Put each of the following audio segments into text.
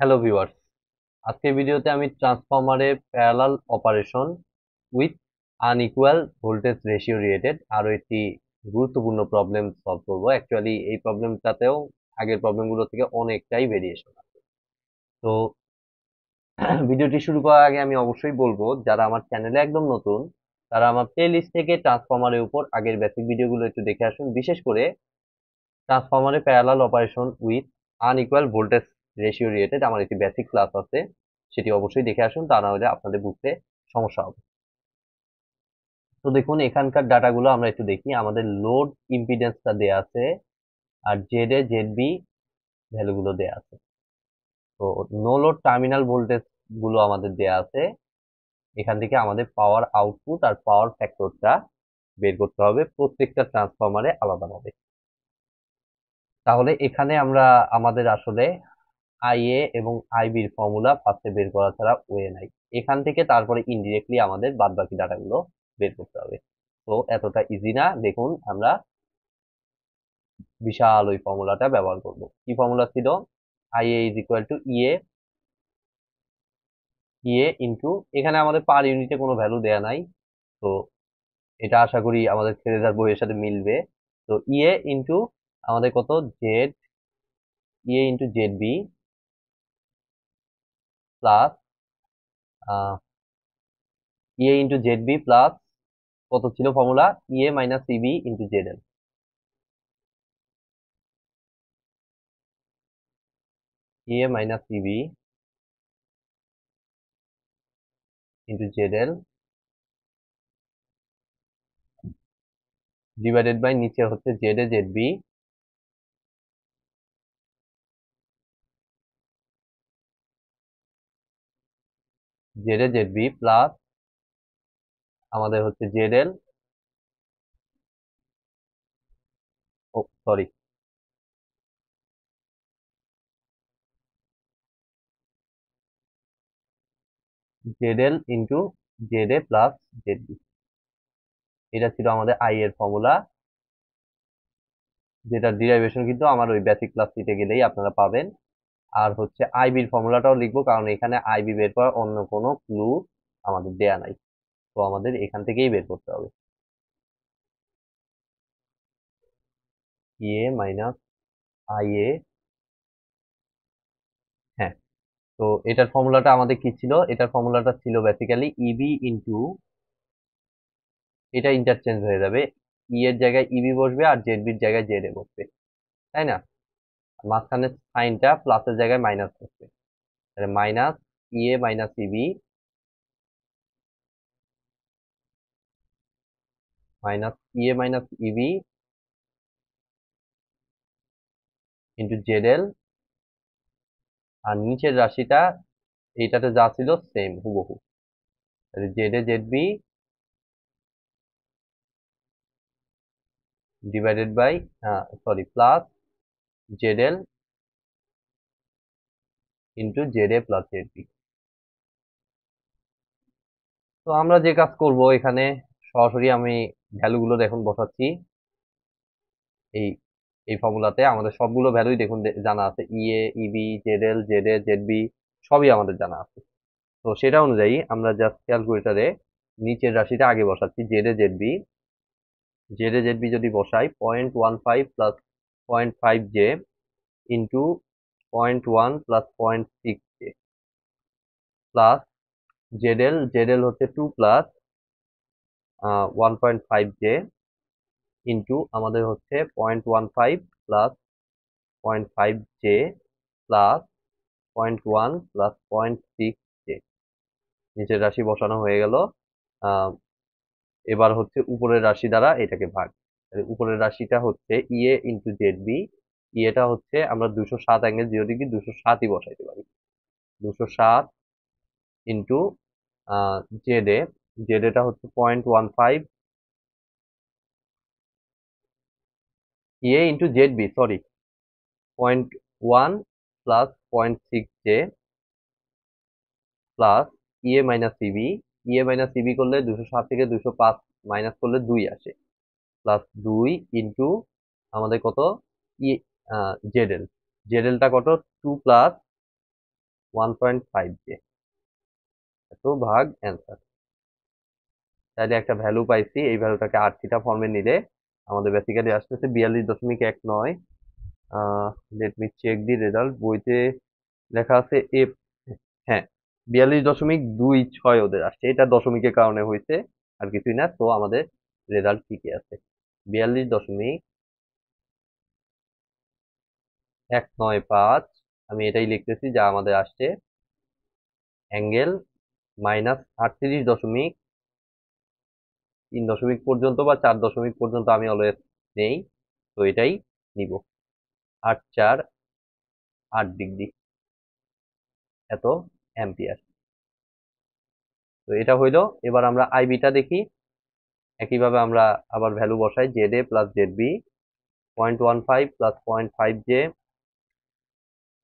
Hello viewers, আজকের ভিডিওতে আমি ট্রান্সফরমারে parallel operation with unequal voltage ratio related আরো একটি গুরুত্বপূর্ণ প্রবলেম সলভ করব। অ্যাকচুয়ালি এই প্রবলেমটাতেও আগের প্রবলেমগুলো থেকে অনেকটাই ভেরিয়েশন আছে। তো ভিডিওটি শুরু করার আগে আমি অবশ্যই বলবো, যারা আমার চ্যানেলে একদম নতুন তারা আমার প্লে লিস্ট থেকে ট্রান্সফরমারের উপর আগের বেসিক ভিডিওগুলো একটু দেখে আসুন। বিশেষ করে ট্রান্সফরমারে parallel operation with unequal voltage ratio related আমার একটি বেসিক ক্লাস আছে, সেটি অবশ্যই দেখে আসুন, তা না হলে আপনাদের বুঝতে সমস্যা হবে। তো দেখুন, এখানকার ডাটাগুলো আমরা একটু দেখি। আমাদের লোড ইম্পিডেন্সটা দেয়া আছে, আর জেড এ জেড বি ভ্যালুগুলো দেয়া আছে। তো নো লোড টার্মিনাল ভোল্টেজ গুলো আমাদের দেয়া আছে। এখান থেকে আমাদের পাওয়ার আউটপুট আর পাওয়ার ফ্যাক্টরটা বের করতে হবে প্রত্যেকটা ট্রান্সফরমারে আলাদাভাবে। তাহলে এখানে আমরা আমাদের আসলে আইএ এবং আইবির ফর্মুলা ফার্স্টে বের করা ছাড়া ওয়ে নাই। এখান থেকে তারপরে ইনডিরেক্টলি আমাদের বাদবাকি ডাটাগুলো বের করতে হবে। তো এতটা ইজি না। দেখুন, আমরা বিশাল ওই ফর্মুলাটা ব্যবহার করব। কি ফর্মুলা ছিল? IA is equal to EA into, এখানে আমাদের পার ইউনিটে কোনো ভ্যালু দেয়া নাই, তো এটা আশা করি আমাদের ফ্রেজার বইয়ের সাথে মিলবে। তো ইএ ইন্টু আমাদের কত, Z, EA into Z B plus EA into Z B plus কত ছিল formula, EA minus CB into Z L. EA minus CB into Z L divided by নিচে হচ্ছে Z A Z B Z A Z B plus আমাদের হচ্ছে Z L, oh sorry, Z L into Z A plus Z B. এটা ছিল আমাদের I এর formula, যেটার derivation কিন্তু আমার ওই বেসিক ক্লাস শিটে গেলেই আপনারা পাবেন। আর হচ্ছে আইবির ফর্মুলাটাও লিখবো, কারণ এখানে আইবি বের করার অন্য কোনো ক্লু আমাদের দেয়া নাই। তো আমাদের এখান থেকেই বের করতে হবে। ইএ মাইনাস আই এ, হ্যাঁ। তো এটার ফর্মুলাটা আমাদের কি ছিল? এটার ফর্মুলাটা ছিল বেসিক্যালি ইবি ইন্টু, এটা ইন্টারচেঞ্জ হয়ে যাবে, ই এর জায়গায় ইবি বসবে আর জেড বির জায়গায় জেড এ বসবে, তাই না? মাঝখানে সাইনটা প্লাসের জায়গায় মাইনাস বসবে, তাহলে minus EA minus EB minus EA minus EB into Z L, আর নিচের রাশিটা এইটাতে যা ছিল সেম হুবহু, তাহলে Z A Z B divided by, sorry, plus Z L into Z A plus Z B. তো আমরা যে কাজ করব এখানে, সরাসরি আমি ভ্যালুগুলো দেখুন বসাচ্ছি। এই এই ফর্মুলাতে আমাদের সবগুলো ভ্যালুই দেখুন জানা আছে, EA EB Z L Z A Z B সবই আমাদের জানা আছে। তো সেটা অনুযায়ী আমরা জাস্ট ক্যালকুলেটারে নিচের রাশিটা আগে বসাচ্ছি। জেড এ জেড বি যদি বসাই, 0.15 plus 0.5 J into 0.1 plus 0.6 J plus Z এল হচ্ছে 2 প্লাস 1.5 জে ইন্টু আমাদের হচ্ছে 0.15 plus 0.5 J plus 0.1 plus 0.6 J. নিচের রাশি বসানো হয়ে গেল। আহ, এবার হচ্ছে উপরের রাশি দ্বারা এটাকে ভাগ। তাহলে উপরের রাশিটা হচ্ছে ইএ ইন্টু জেড বি, ইএটা হচ্ছে আমরা 207 ∠0° 207ই বসাইতে পারি, 207 ইন্টু জেড এ, জেড এটা হচ্ছে 0.15 EA into Z B, sorry, 0.1 plus 0.6 J plus ইএ মাইনাস সিবি, ইএ মাইনাস সিবি করলে 207 থেকে 205 মাইনাস করলে 2 আসে, প্লাস 2 ইন্টু আমাদের কত, ই জেড এল, জেড এলটা কত, 2 প্লাস 1.5 জে, এত ভাগ অ্যান্সার। তাহলে একটা ভ্যালু পাইছি, এই ভ্যালুটাকে আর থিটা ফর্মে নিলে আমাদের বেসিক্যালি আসতেছে 42.19। Let me check the result. বইতে লেখা আছে এফ, হ্যাঁ 42.26 ওদের আসছে, এটা দশমিকের কারণে হয়েছে, আর কিছুই না। তো আমাদের রেজাল্ট ঠিকই আছে, 42.195। আমি এটাই লিখতেছি যা আমাদের আসছে। অ্যাঙ্গেল -38.3 পর্যন্ত বা 4 দশমিক পর্যন্ত আমি অলওয়েজ নেই, তো এটাই নিব। 8/4 এত অ্যাম্পিয়ার। তো এটা হইলো। এবার আমরা আইবিটা দেখি। একইভাবে আমরা আবার ভ্যালু বসাই, Z A plus Z B, 0.15 plus 0.5 J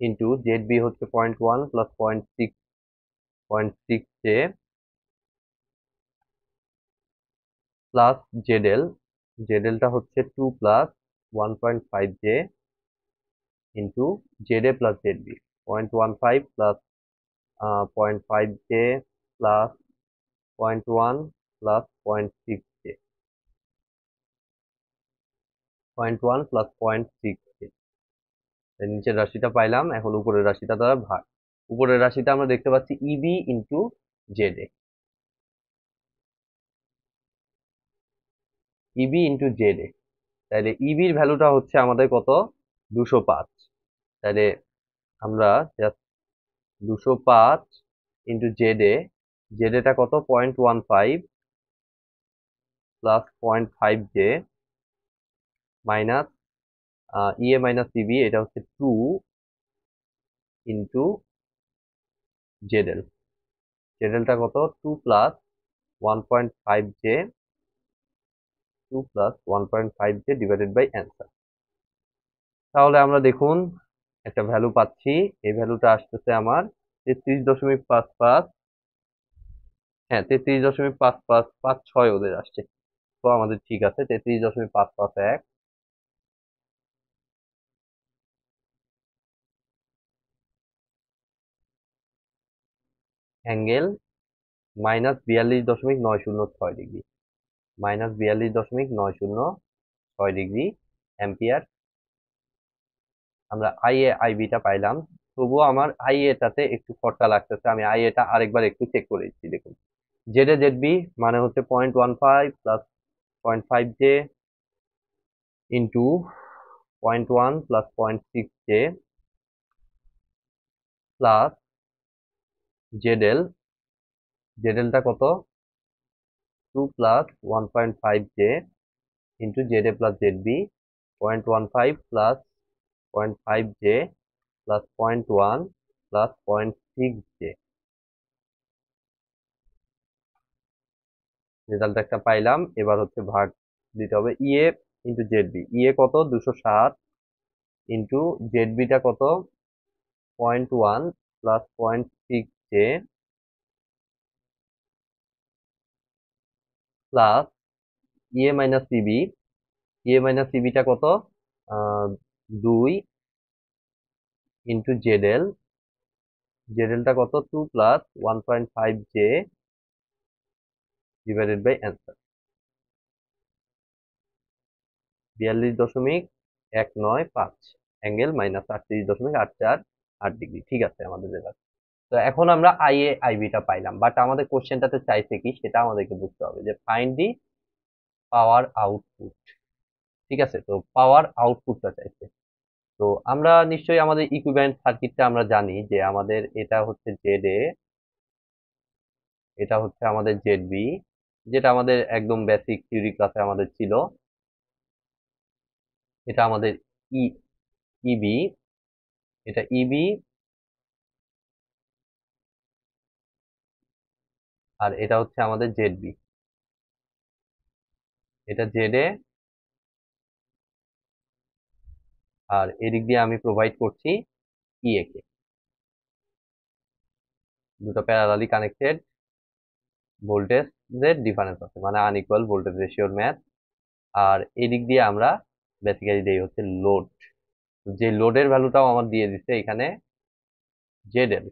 into Z B হচ্ছে 0.1 প্লাস 0.6 জে প্লাস জেডএল, জেডএলটা হচ্ছে 2 plus 1.5 J into Z A plus Z B, 0.15 plus 0.5 J plus 0.1 plus 0.6 J, 0.1 plus 0.6 J. নিচের রাশিটা পাইলাম, এখন উপরের রাশিটা দ্বারা ভাগ। উপরের রাশিটা আমরা দেখতে পাচ্ছি EB into Z A, EB into Z A. তাহলে ইবির ভ্যালুটা হচ্ছে আমাদের কত, 205। তাহলে আমরা just 205 into Z A, Z এটা কত 0.15 plus 0.5 J minus EA minus EB, এটা হচ্ছে 2 ইন্টু জেডএল, জেডএলটা কত 2 plus 1.5 J, 2 plus 1.5 J divided by answer. তাহলে আমরা দেখুন একটা ভ্যালু পাচ্ছি, এই ভ্যালুটা আসতেছে আমার 33.55, হ্যাঁ 33.5556 ওদের আসছে। তো আমাদের ঠিক আছে, 33.551। Angle -42.906 degree, -42.906 degree ampere. আমরা আই এ আই বিটা পাইলাম, তবুও আমার আই এটাতে একটু খটকা লাগতেছে, আমি আই এটা আরেকবার একটু চেক করে দিচ্ছি। দেখুন জেড এ জেড বি মানে হচ্ছে 0.15 plus 0.5 J into 0.1 plus 0.6 J plus ZL, জেডএলটা কত 2 plus 1.5 J into Z A plus Z B, 0.15 plus 0.5 J plus 0.1 plus 0.6 J. Result একটা পাইলাম, এবার হচ্ছে ভাগ দিতে হবে। IA into Z B, IA কত 260 ইন্টু জেড বিটা কত 0.1 প্লাস 0.6 জে প্লাস ইএ মাইনাস সিবি, ইএ মাইনাস সিবিটা কত 2 ইন্টু জেডএল, জেডএলটা কত 2 plus 1.5 J divided by answer. 42.195, angle -38.848 degree. ঠিক আছে আমাদের রেজাল্ট। তো এখন আমরা আই এ আই বিটা পাইলাম, বাট আমাদের কোশ্চেনটাতে চাইছে কি সেটা আমাদেরকে বুঝতে হবে, যে ফাইন্ড দি পাওয়ার আউটপুট। ঠিক আছে, তো পাওয়ার আউটপুটটা চাইছে। তো আমরা নিশ্চয়ই আমাদের ইকুইভ্যালেন্ট সার্কিটটা আমরা জানি, যে আমাদের এটা হচ্ছে জেড এ, এটা হচ্ছে আমাদের জেড বি, যেটা আমাদের একদম বেসিক থিওরি ক্লাসে আমাদের ছিল। এটা আমাদের ই ইবি, এটা ইবি, আর এটা হচ্ছে আমাদের জেড বি, এটা জেড এ, আর এদিক দিয়ে আমি প্রোভাইড করছি ইএ কে। দুটো প্যারালালি কানেক্টেড, ভোল্টেজের ডিফারেন্স আছে, মানে আনইকুয়াল ভোল্টেজ রেশিওর ম্যাথ। আর এদিক দিয়ে আমরা বেসিক্যালি দেই হচ্ছে লোড, যে লোডের ভ্যালুটাও আমার দিয়ে দিচ্ছে এখানে জেড এল।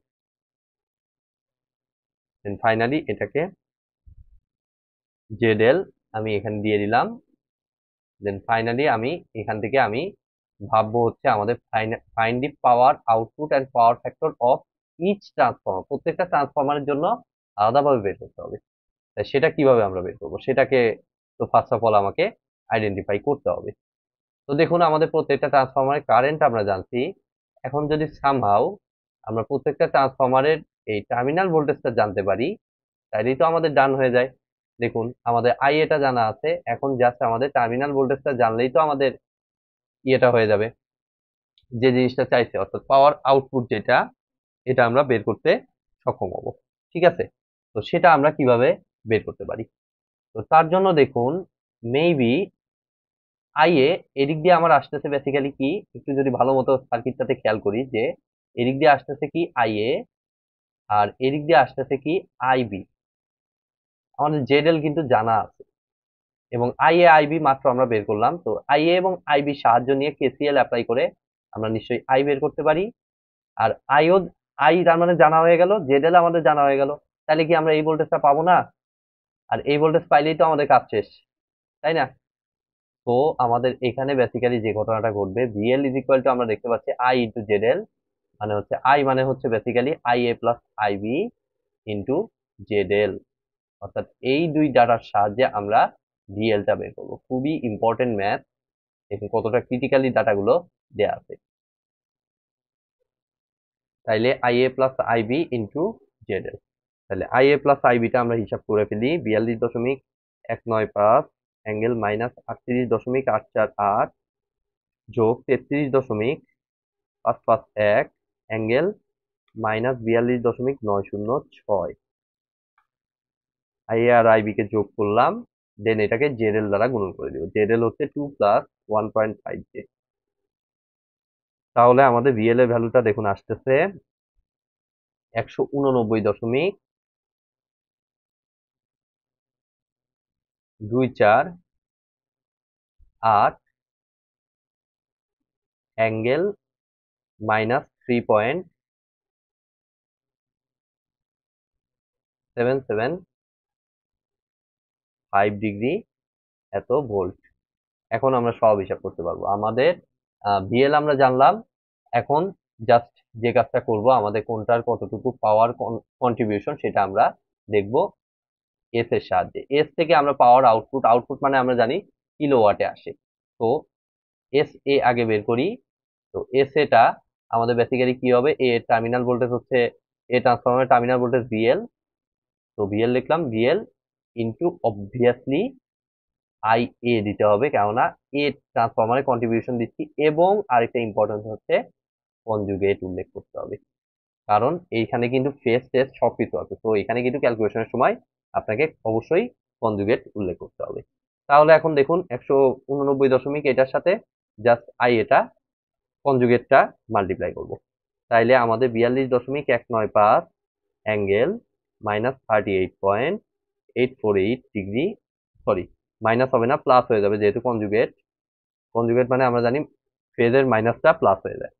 দেন ফাইনালি এটাকে জেড আমি এখানে দিয়ে দিলাম। দেন ফাইনালি আমি এখান থেকে আমি ভাববো হচ্ছে আমাদের find the power output and power factor of each transformer, প্রত্যেকটা ট্রান্সফর্মারের জন্য আলাদাভাবে বের করতে হবে। তাই সেটা কিভাবে আমরা বের করবো, সেটাকে তো ফার্স্ট অফ অল আমাকে আইডেন্টিফাই করতে হবে। তো দেখুন আমাদের প্রত্যেকটা ট্রান্সফরমারের কারেন্ট আমরা জানছি। এখন যদি সামহাউ আমরা প্রত্যেকটা ট্রান্সফরমারের এই টার্মিনাল ভোল্টেজটা জানতে পারি, তাইলেই তো আমাদের ডান হয়ে যায়। দেখুন আমাদের আই এটা জানা আছে, এখন জাস্ট আমাদের টার্মিনাল ভোল্টেজটা জানলেই তো আমাদের ইয়েটা হয়ে যাবে, যে জিনিসটা চাইছে অর্থাৎ পাওয়ার আউটপুট যেটা, এটা আমরা বের করতে সক্ষম হব। ঠিক আছে, তো সেটা আমরা কিভাবে বের করতে পারি? তো তার জন্য দেখুন মেবি আইএ এদিক দিয়ে আমার আসতেছে বেসিক্যালি কি, একটু যদি ভালো মতো সার্কিটটাতে খেয়াল করি যে এদিক দিয়ে আসতেছে কি আইএ, আর এদিক দিয়ে আসতেছে কি আইবি। আমাদের জেডএল কিন্তু জানা আছে এবং আইএ আইবি মাত্র আমরা বের করলাম। তো আইএ এবং আইবি সাহায্য নিয়ে কেসিএল অ্যাপ্লাই করে আমরা নিশ্চয়ই আই বের করতে পারি। আর আইও আই তার মানে জানা হয়ে গেল, জেডএল আমাদের জানা হয়ে গেল, তাহলে কি আমরা এই ভোল্টেজটা পাবো না? আর এই ভোল্টেজ পাইলেই তো আমাদের কাজ শেষ, তাই না? তো আমাদের এখানে বেসিক্যালি যে ঘটনাটা ঘটবে, ভিএল ইজ ইকুয়াল টু আমরা দেখতে পাচ্ছি আই ইন্টু জেডএল, মানে হচ্ছে আই মানে হচ্ছে basically I A plus IB into ZL, অর্থাৎ এই দুই ডাটার সাহায্যে আমরা ভিএলটা বের করবো। খুবই ইম্পর্টেন্ট ম্যাথ, দেখুন কতটা ক্রিটিক্যালি ডাটাগুলো দেয়া আছে। তাইলে I A plus IB into ZL, তাহলে আই এ প্লাস আইবিটা আমরা হিসাব করে ফেলি, 42.195 অ্যাঙ্গেল মাইনাস 38.848 যোগ 33.551 অ্যাঙ্গেল মাইনাস 42.906। আই আর আইবি কে যোগ করলাম, দেন এটাকে জেডএল দ্বারা গুণন করে দিব। জেডএল হচ্ছে 2 প্লাস 1.5 জে। তাহলে আমাদের ভিএল এর ভ্যালুটা দেখুন আসতেছে 189.248 অ্যাঙ্গেল মাইনাস 3.775 ডিগ্রি এত ভোল্ট। এখন আমরা সব হিসাব করতে পারবো। আমাদের ভিএল আমরা জানলাম, এখন জাস্ট যে কাজটা করব, আমাদের কোনটার কতটুকু পাওয়ার কন্ট্রিবিউশন সেটা আমরা দেখব এস এর সাহায্যে। এস থেকে আমরা পাওয়ার আউটপুট, আউটপুট মানে আমরা জানি কিলোওয়াটে আসে, তো এস এ আগে বের করি। তো এস এটা আমাদের বেসিক্যালি কি হবে, এ টার্মিনাল ভোল্টেজ হচ্ছে, এ ট্রান্সফরমারের টার্মিনাল ভোল্টেজ ভিএল, তো ভিএল লিখলাম, VL into obviously I A দিতে হবে, কেননা এ ট্রান্সফরমারে কন্ট্রিবিউশন দিচ্ছি, এবং আরেকটা ইম্পর্টেন্স হচ্ছে কনজুগেট উল্লেখ করতে হবে, কারণ এইখানে কিন্তু ফেজ টেস্ট সবকিছু আছে, তো এখানে কিন্তু ক্যালকুলেশনের সময় আপনাকে অবশ্যই কনজুগেট উল্লেখ করতে হবে। তাহলে এখন দেখুন 189 এটার সাথে জাস্ট আই এটা কনজুগেটটা মাল্টিপ্লাই করব, তাইলে আমাদের 42.195 angle minus 38.848 degree, sorry minus হবে না, প্লাস হয়ে যাবে, যেহেতু কনজুগেট, কনজুগেট মানে আমরা জানি ফেজের মাইনাসটা প্লাস হয়ে যায়।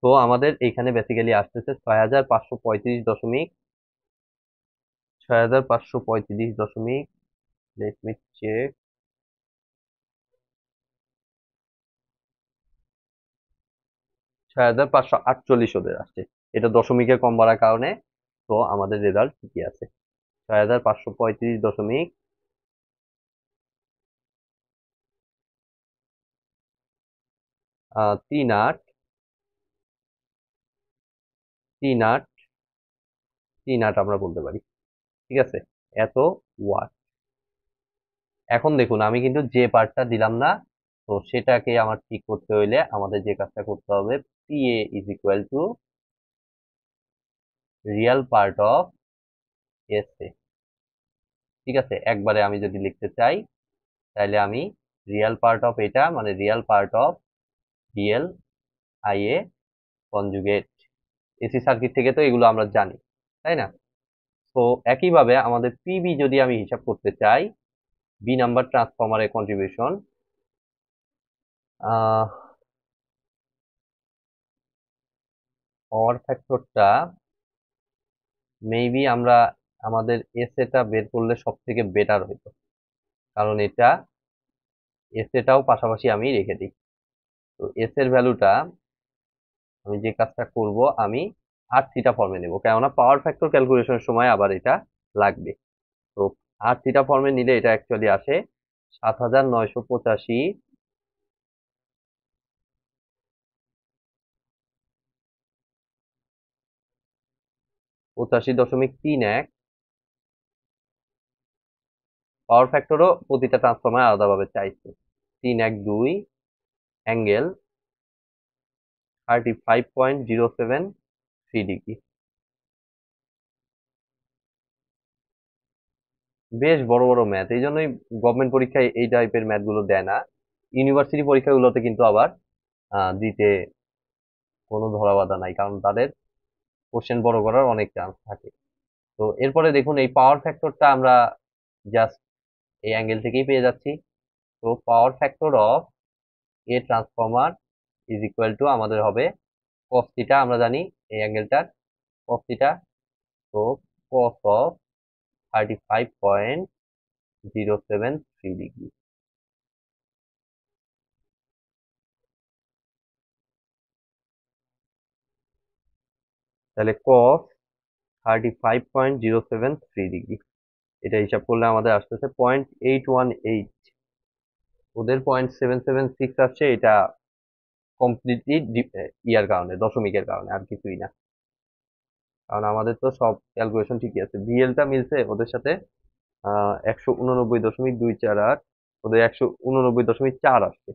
তো আমাদের এখানে বেসিক্যালি আসতেছে 6,535 লেট মি চেক, 6,548 ওদের আসছে, এটা দশমিকের কম বাড়ার কারণে। তো আমাদের রেজাল্ট ঠিকই আছে, 6,535.38 38 38 আমরা বলতে পারি। ঠিক আছে, এত ওয়াট। এখন দেখুন আমি কিন্তু যে পার্টটা দিলাম না, তো সেটাকে আমার ঠিক করতে হইলে আমাদের যে কাজটা করতে হবে, PA is equal to real part of S A. ঠিক আছে, একবারে আমি যদি লিখতে চাই, তাহলে আমি রিয়াল পার্ট অফ এটা মানে Real part of DL I A conjugate. AC circuit থেকে তো এগুলো আমরা জানি, তাই না? তো একইভাবে আমাদের পিবি যদি আমি হিসাব করতে চাই, বি নাম্বার ট্রান্সফরমারের কন্ট্রিবিউশন, পাওয়ার ফ্যাক্টরটা মেবি আমরা আমাদের এসএটা বের করলে সব থেকে বেটার হইতো, কারণ এটা এসএটাও পাশাপাশি আমি রেখে দিই। তো এস এর ভ্যালুটা আমি যে কাজটা করব, আমি আর থিটা ফর্মে নেব, কেননা পাওয়ার ফ্যাক্টর ক্যালকুলেশনের সময় আবার এটা লাগবে। তো আর থিটা ফর্মে নিলে এটা অ্যাকচুয়ালি আসে 7985 85.31। পাওয়ার ফ্যাক্টরও প্রতিটা ট্রান্সফর্মার আলাদাভাবে চাইছে। 312 অ্যাঙ্গেল 35.073 ডিগ্রি। বেশ বড় বড় ম্যাথ, এই জন্যই গভর্নমেন্ট পরীক্ষায় এই টাইপের ম্যাথ গুলো দেয় না। ইউনিভার্সিটি পরীক্ষাগুলোতে কিন্তু আবার দিতে কোনো ধরা বাধা নাই, কারণ তাদের কোশ্চেন বড় করার অনেক চান্স থাকে। তো এরপরে দেখুন, এই পাওয়ার ফ্যাক্টরটা আমরা জাস্ট এই অ্যাঙ্গেল থেকেই পেয়ে যাচ্ছি। তো পাওয়ার factor of A transformer is equal two আমাদের হবে cos থিটা, আমরা জানি এই অ্যাঙ্গেলটার cos থিটা। তো cos অফ 35.073 ডিগ্রি। তাহলে cos 35.073 ডিগ্রি, এটা হিসাব করলে আমাদের আসতেছে 0.818। ওদের 0.776 আসছে, এটা কমপ্লিটলি ইয়ার কারণে, দশমিকের কারণে, আর কিছুই না। কারণ আমাদের তো সব ক্যালকুলেশন ঠিকই আছে, ভিএলটা মিলছে ওদের সাথে 189.248, ওদের 189.4 আসছে,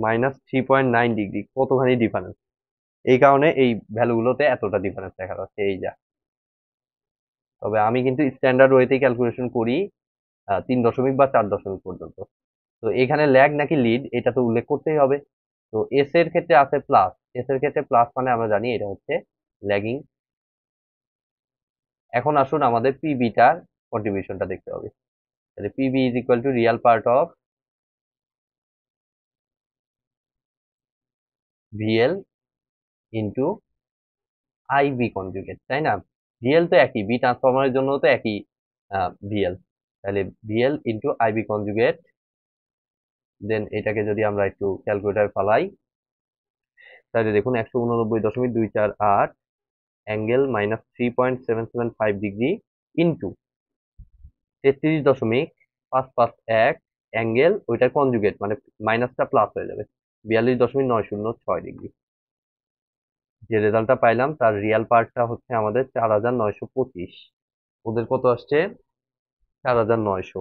-3.9 ডিগ্রি, কতখানি ডিফারেন্স। এই কারণে এই ভ্যালুগুলোতে এতটা ডিফারেন্স দেখা যাচ্ছে, এই যা। তবে আমি কিন্তু স্ট্যান্ডার্ড ওয়েতেই ক্যালকুলেশন করি 3 দশমিক বা 4 দশমিক পর্যন্ত। তো এখানে ল্যাগ নাকি লিড, এটা তো উল্লেখ করতেই হবে। তো এস এর ক্ষেত্রে আছে প্লাস, এস এর ক্ষেত্রে প্লাস মানে আমরা জানি এটা হচ্ছে ল্যাগিং। এখন আসুন আমাদের পিবিটার কন্ট্রিবিউশনটা দেখতে হবে। তাহলে PB is equal to real part of VL into IB conjugate, তাই না? ভিএল তো একই, বি ট্রান্সফরমারের জন্য তো একই ভিএল। তাহলে ভিএল ইন্টু আইবি কনজুগেট, দেন এটাকে যদি আমরা একটু ক্যালকুলেটার ফালাই, তাহলে দেখুন 189.248 অ্যাঙ্গেল -3.775 ডিগ্রি ইন্টু 33.551 অ্যাঙ্গেল, ওইটা কনজুগেট মানে মাইনাসটা প্লাস হয়ে যাবে, 42.906 ডিগ্রি। যে রেজাল্টটা পাইলাম তার রিয়াল পার্টটা হচ্ছে আমাদের 4925, ওদের কত আসছে 4900,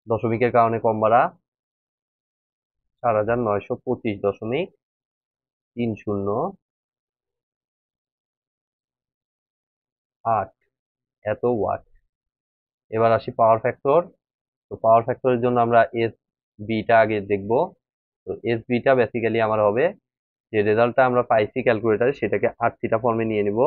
দশমিকের কারণে কম বাড়া, 4925.3008 এত ওয়াট। এবার আসি পাওয়ার ফ্যাক্টর। তো পাওয়ার ফ্যাক্টরের জন্য আমরা এস বিটা আগে দেখব। তো এস বিটা বেসিক্যালি আমার হবে, যে রেজাল্টটা আমরা পাইছি ক্যালকুলেটারে সেটাকে আর থিটা ফর্মে নিয়ে নিব।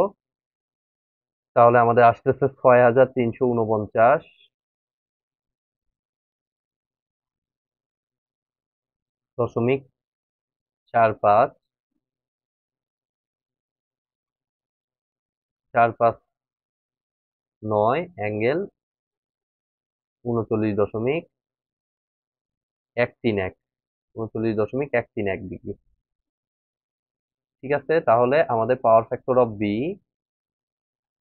তাহলে আমাদের আসতেছে 6345.459 অ্যাঙ্গেল 39.131, 39.131 ডিগ্রি। ঠিক আছে, তাহলে আমাদের power factor of B,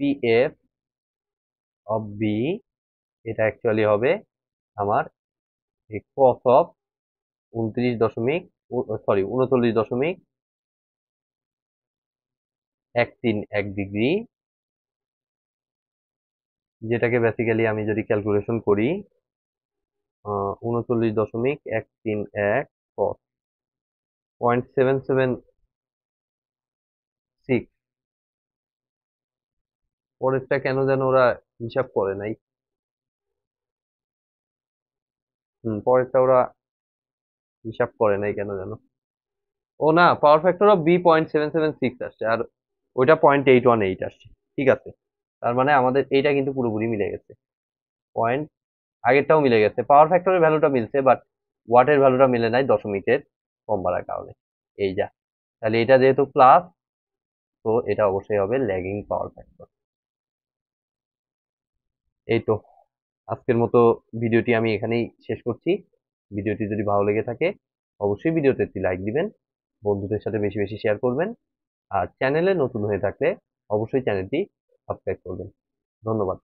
PF of B, এটা অ্যাকচুয়ালি হবে আমার কস অফ 39.131 ডিগ্রি, যেটাকে বেসিক্যালি আমি যদি ক্যালকুলেশন করি 39.131 কস 0.776। পরেরটা কেন যেন ওরা হিসাব করে নাই, পরেরটা ওরা হিসাব করে নাই কেন যেন। ও না, পাওয়ার ফ্যাক্টর অফ বি 0.776 আসছে, আর ওইটা 0.818 আসছে। ঠিক আছে, তার মানে আমাদের এইটা কিন্তু পুরোপুরি মিলে গেছে, পয়েন্ট আগেরটাও মিলে গেছে, পাওয়ার ফ্যাক্টরের ভ্যালুটা মিলছে, বাট ওয়াটের ভ্যালুটা মিলে নাই দশমিকের কম বাড়ার কারণে, এই যা। তাহলে এটা যেহেতু প্লাস, তো এটা অবশ্যই হবে ল্যাগিং পাওয়ার ফ্যাক্টর। এই তো আজকের মতো ভিডিওটি আমি এখানেই শেষ করছি। ভিডিওটি যদি ভালো লেগে থাকে অবশ্যই ভিডিওতে একটি লাইক দিবেন, বন্ধুদের সাথে বেশি বেশি শেয়ার করবেন, আর চ্যানেলে নতুন হয়ে থাকলে অবশ্যই চ্যানেলটি সাবস্ক্রাইব করবেন। ধন্যবাদ।